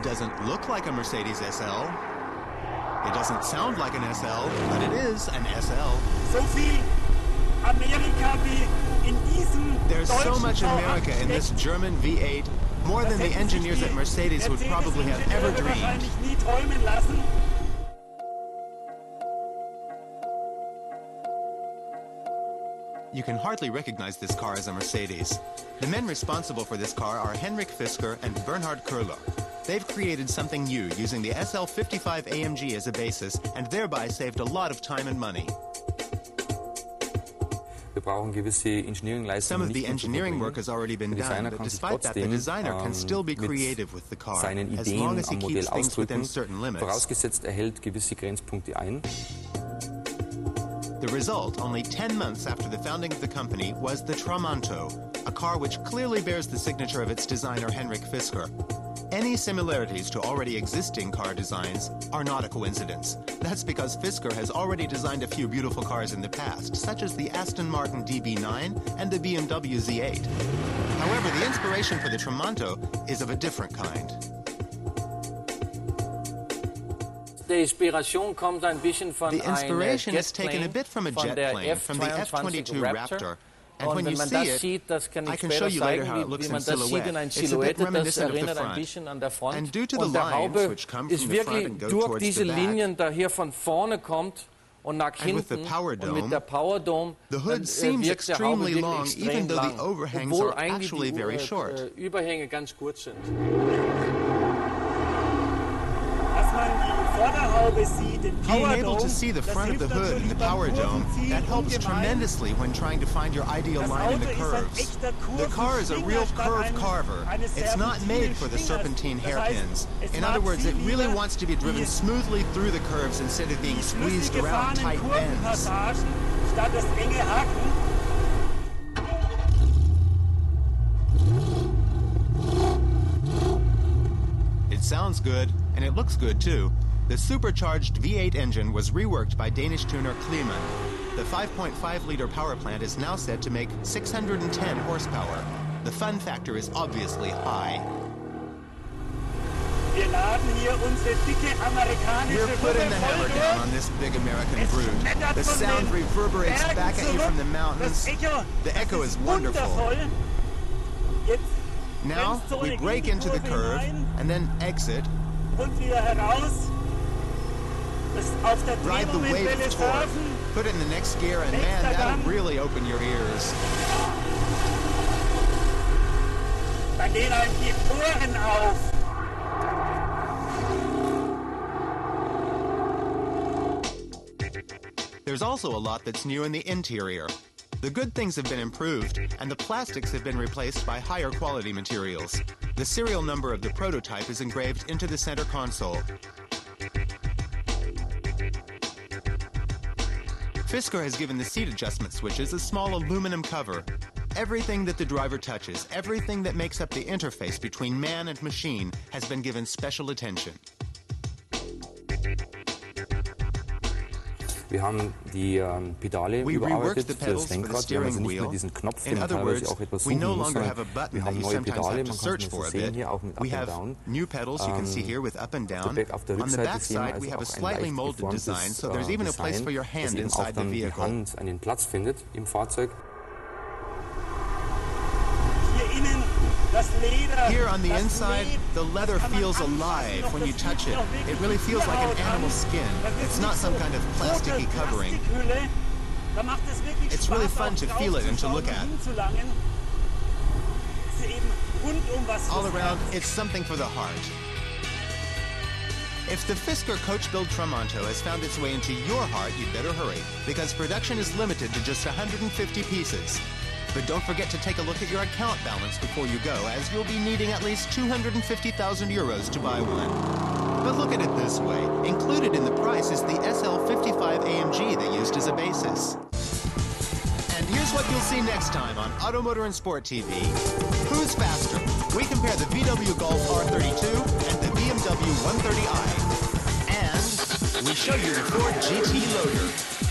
doesn't look like a Mercedes SL. It doesn't sound like an SL, but it is an SL. So viel Amerika wie in diesem There's so deutschen much America in this V8. German V8, more than the engineers at Mercedes would probably have ever dreamed. Wahrscheinlich nie träumen lassen. You can hardly recognize this car as a Mercedes. The men responsible for this car are Henrik Fisker and Bernhard Köhler. They've created something new using the SL55 AMG as a basis and thereby saved a lot of time and money. Some of the engineering work has already been done, but despite that, the designer can still be creative with the car, as long as he keeps things within certain limits. The result, only 10 months after the founding of the company, was the Tramonto, a car which clearly bears the signature of its designer Henrik Fisker. Any similarities to already existing car designs are not a coincidence. That's because Fisker has already designed a few beautiful cars in the past, such as the Aston Martin DB9 and the BMW Z8. However, the inspiration for the Tramonto is of a different kind. The inspiration is taken a bit from a jet plane, from the F-22 Raptor. And when you see it, I can show you later how it looks in silhouette. It's a bit reminiscent of the front. And due to the lines which come from the front and go towards the back, and with the power dome, the hood seems extremely long, even though the overhangs are actually very short. Being able to see the front of the hood and the power dome, that helps tremendously when trying to find your ideal line in the curves. The car is a real curve carver. It's not made for the serpentine hairpins. In other words, it really wants to be driven smoothly through the curves instead of being squeezed around tight bends. It sounds good, and it looks good too. The supercharged V8 engine was reworked by Danish tuner Kleemann. The 5.5-liter power plant is now said to make 610 horsepower. The fun factor is obviously high. We're putting the hammer down on this big American brute. The sound reverberates back at you from the mountains. The echo is wonderful. Now, we brake into the curve and then exit. Ride the wave of torque. Put it in the next gear and man, that'll really open your ears. Da gehen einem die Ohren auf. There's also a lot that's new in the interior. The good things have been improved, and the plastics have been replaced by higher quality materials. The serial number of the prototype is engraved into the center console. Fisker has given the seat adjustment switches a small aluminum cover. Everything that the driver touches, everything that makes up the interface between man and machine, has been given special attention. Wir haben die Pedale überarbeitet für das Lenkrad. Wir haben also nicht mehr diesen Knopf, den man teilweise auch etwas suchen muss, sondern wir haben neue Pedale, man kann es sehen hier auch mit Up and Down. New pedals you can see here with up and down. Auf der On the Rückseite back sehen wir side we have a also auch ein slightly leicht molded design, so there's even a place for your hand dass eben auch inside the dann die vehicle. Hand einen Platz findet im Fahrzeug. Here on the inside, the leather feels alive when you touch it. It really feels like an animal skin. It's not some kind of plasticky covering. It's really fun to feel it and to look at. All around, it's something for the heart. If the Fisker coach-built Tramonto has found its way into your heart, you'd better hurry, because production is limited to just 150 pieces. But don't forget to take a look at your account balance before you go, as you'll be needing at least 250,000 euros to buy one. But look at it this way. Included in the price is the SL55 AMG they used as a basis. And here's what you'll see next time on Automotor and Sport TV. Who's faster? We compare the VW Golf R32 and the BMW 130i. And we show you the Ford GT Loader.